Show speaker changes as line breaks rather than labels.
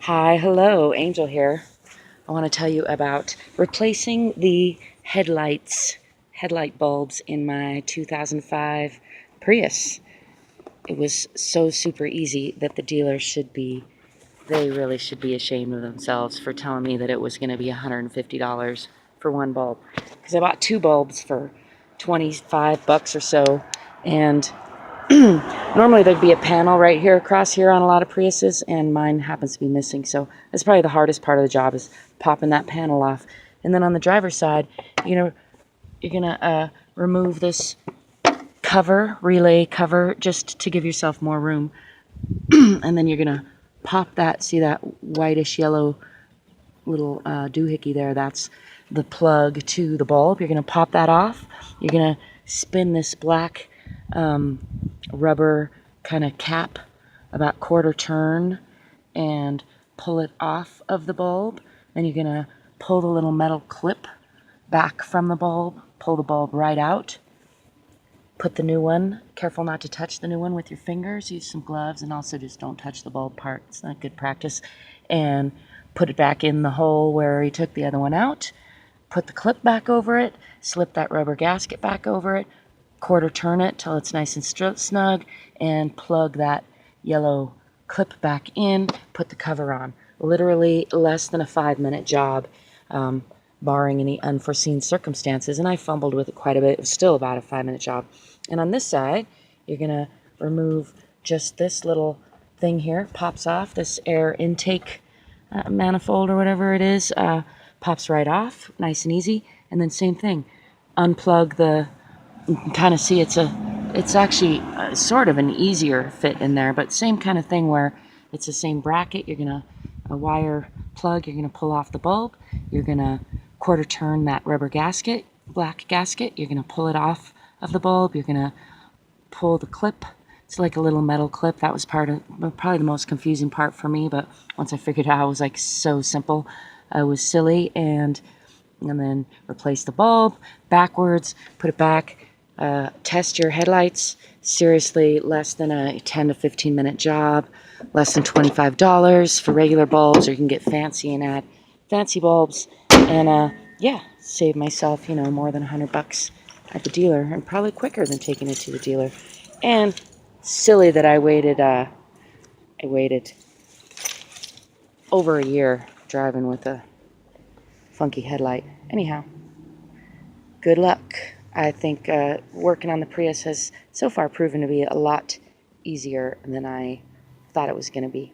Hi, hello, Angel here. I want to tell you about replacing the headlight bulbs in my 2005 Prius. It was so super easy that the dealer they really should be ashamed of themselves for telling me that it was going to be $150 for one bulb. Because I bought two bulbs for $25 or so, and normally there'd be a panel right here across here on a lot of Priuses, and mine happens to be missing. So that's probably the hardest part of the job, is popping that panel off. And then on the driver's side, you're gonna remove this relay cover, just to give yourself more room. And then you're gonna pop that. See that whitish yellow little doohickey there? That's the plug to the bulb. You're gonna pop that off. You're gonna spin this black rubber kind of cap about quarter turn and pull it off of the bulb. Then you're gonna pull the little metal clip back from the bulb, pull the bulb right out, put the new one, careful not to touch the new one with your fingers, use some gloves, and also just don't touch the bulb part, it's not good practice, and put it back in the hole where you took the other one out, put the clip back over it, slip that rubber gasket back over it, quarter turn it till it's nice and snug, and plug that yellow clip back in, put the cover on. Literally less than a 5-minute job, barring any unforeseen circumstances, and I fumbled with it quite a bit. It was still about a 5-minute job. And on this side, you're gonna remove just this little thing here, pops off, this air intake manifold or whatever it is, pops right off, nice and easy. And then same thing, unplug the, you can kind of see it's actually sort of an easier fit in there, but same kind of thing where it's the same bracket. You're gonna a wire plug, you're gonna pull off the bulb, you're gonna quarter turn that rubber gasket, black gasket, you're gonna pull it off of the bulb, you're gonna pull the clip. It's like a little metal clip. That was probably the most confusing part for me, but once I figured it out, it was like so simple. It was silly. And then replace the bulb backwards, put it back. Test your headlights. Seriously, less than a 10 to 15 minute job, less than $25 for regular bulbs, or you can get fancy and add fancy bulbs. And yeah, save myself, more than $100 at the dealer, and probably quicker than taking it to the dealer. And silly that I waited over a year driving with a funky headlight. Anyhow, good luck. I think working on the Prius has so far proven to be a lot easier than I thought it was going to be.